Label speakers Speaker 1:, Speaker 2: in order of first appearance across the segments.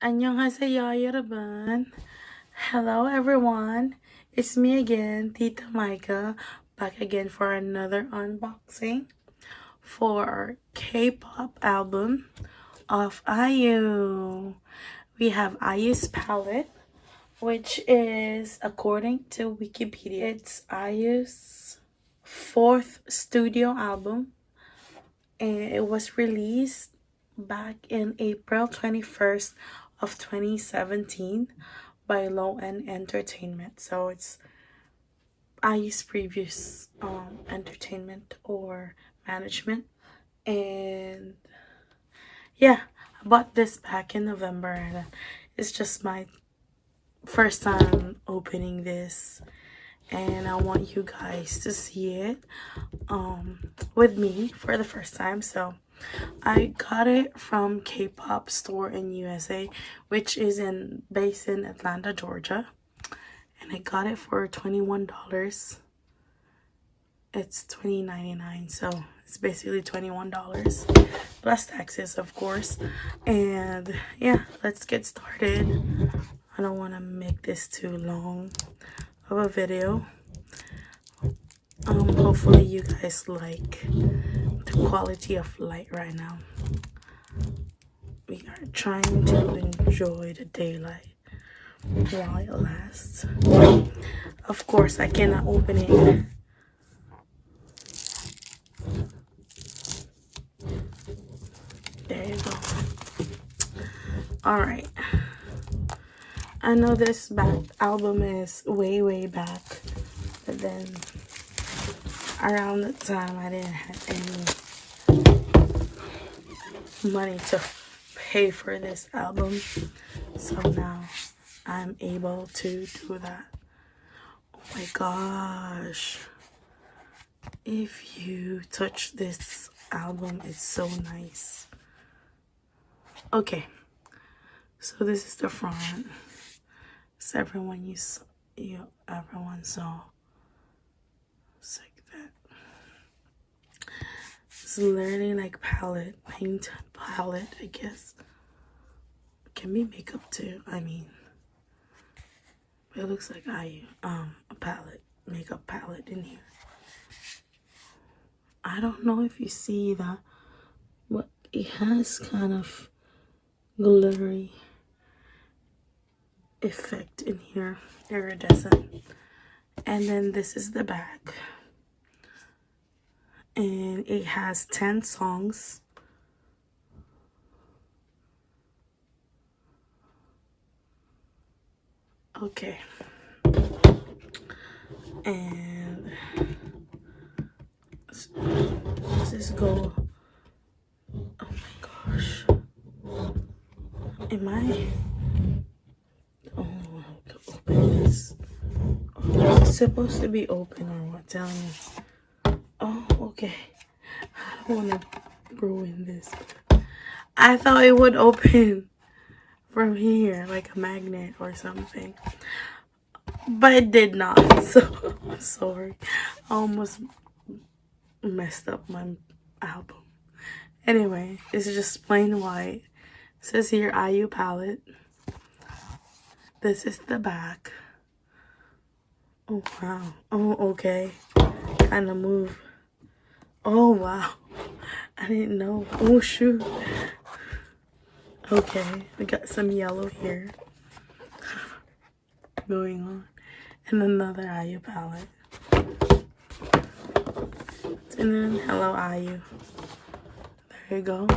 Speaker 1: Annyeonghaseyo, 여러분. Hello, everyone. It's me again, Tita Micah, back again for another unboxing for our K-pop album of IU. We have IU's palette, which is, according to Wikipedia, it's IU's fourth studio album, and it was released back in April 21st of 2017 by LOEN Entertainment. So it's IU's previous entertainment or management. And yeah, I bought this back in November, and it's just my first time opening this, and I want you guys to see it with me for the first time. So I got it from K-pop store in USA, which is based in Atlanta, Georgia, and I got it for $21. It's $20.99, so it's basically $21 plus taxes, of course. And yeah, let's get started. I don't want to make this too long of a video. Hopefully you guys like the quality of light right now. We are trying to enjoy the daylight while it lasts. Of course, I cannot open it. There you go. Alright. I know this album is way back, but then around the time I didn't have any money to pay for this album, so now I'm able to do that. Oh my gosh, if you touch this album, it's so nice. Okay, so this is the front. So everyone everyone saw. It's like that. It's literally like paint palette, I guess. It can be makeup too, I mean. But it looks like a makeup palette in here. I don't know if you see that, but it has kind of glittery effect in here, iridescent. And then this is the back, and it has 10 songs. Okay, and let's just go. Oh my gosh, am I? Oh, how to open this? Oh, is it supposed to be open or what? Tell me. Oh, okay. I don't want to ruin this. I thought it would open from here like a magnet or something, but it did not. So I'm sorry. I almost messed up my album. Anyway, it's just plain white. It says here IU palette. This is the back. Oh wow. Oh, okay. Kind of move. Oh wow. I didn't know. Oh shoot. Okay, we got some yellow here going on, and another IU palette. And then hello IU. There you go.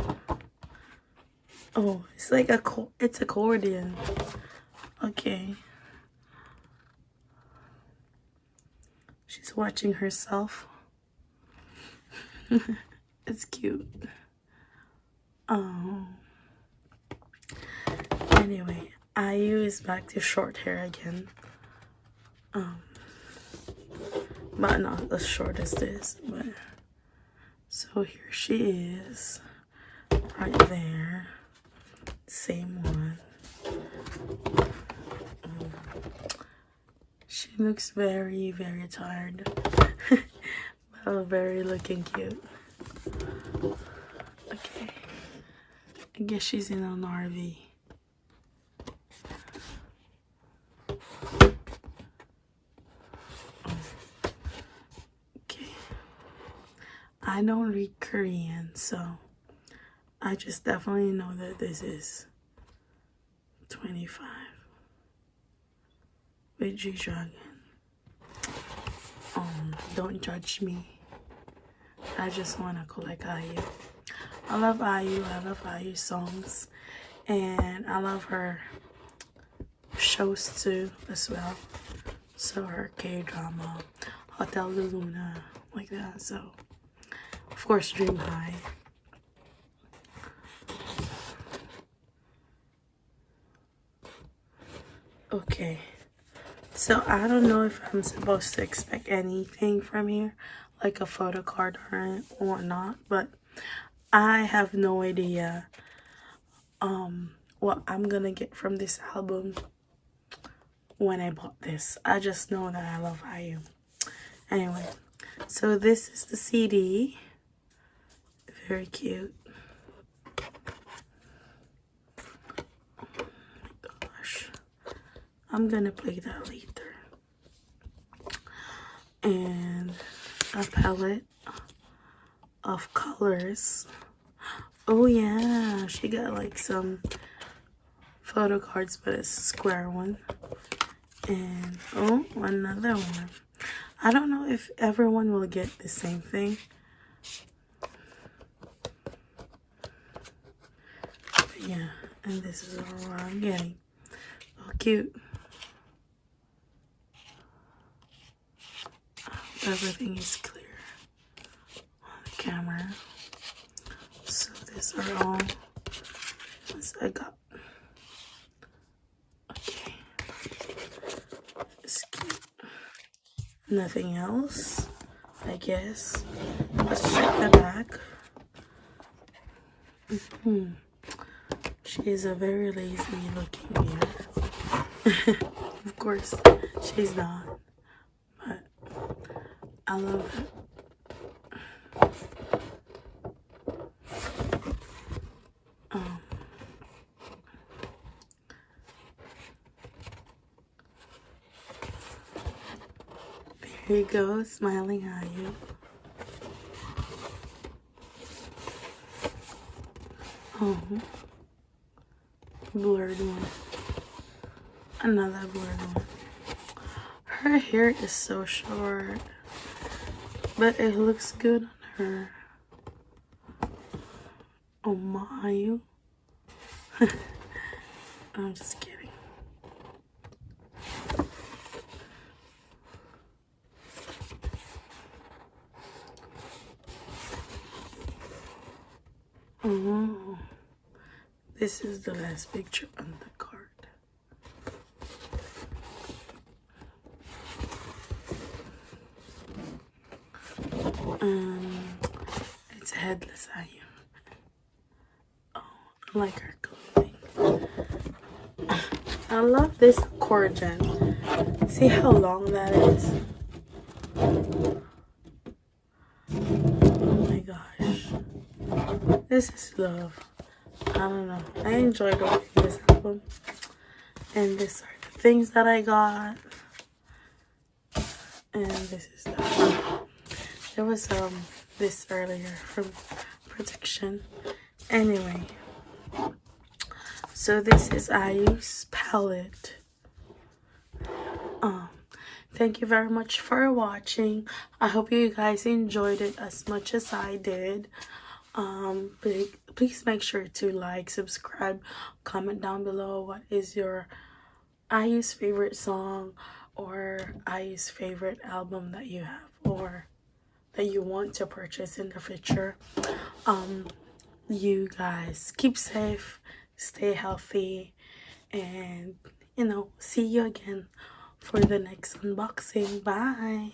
Speaker 1: Oh, it's like it's accordion. Okay. She's watching herself. It's cute. Oh. Anyway, IU is back to short hair again. But not as short as this. But so here she is, right there. Same one. She looks very tired, but very looking cute. Okay, I guess she's in an RV. I don't read Korean, so I just definitely know that this is 25 with G-Dragon. Don't judge me. I just want to collect IU. I love IU. I love IU songs. And I love her shows too as well. So her K-drama, Hotel Luna, like that. So of course Dream High. Okay, so I don't know if I'm supposed to expect anything from here, like a photo card or not, but I have no idea what I'm gonna get from this album when I bought this. I just know that I love IU. Anyway, so this is the CD. Very cute. Oh my gosh. I'm gonna play that later. And a palette of colors. Oh yeah, she got like some photo cards, but it's a square one. And oh, another one. I don't know if everyone will get the same thing. But yeah, and this is what I'm getting. Oh, cute. Everything is clear on the camera. So these are all ones I got. Okay. It's cute. Nothing else, I guess. Let's check the back. She is a very lazy looking mirror. Of course, she's not. But I love it. There you go, smiling IU. Oh, blurred one. Another blurred one. Her hair is so short, but it looks good on her. Oh my, IU. I'm just kidding. Oh, this is the last picture on the card. It's a headless IU. Oh, I like her clothing. I love this accordion. See how long that is? Oh my gosh. This is love. I don't know. I enjoyed opening this album. And these are the things that I got. And this is that. There was this earlier from Protection. Anyway. So this is IU's palette. Thank you very much for watching. I hope you guys enjoyed it as much as I did. Please make sure to like, subscribe, comment down below what is your IU's favorite song or IU's favorite album that you have or that you want to purchase in the future. You guys keep safe, stay healthy, and see you again for the next unboxing. Bye.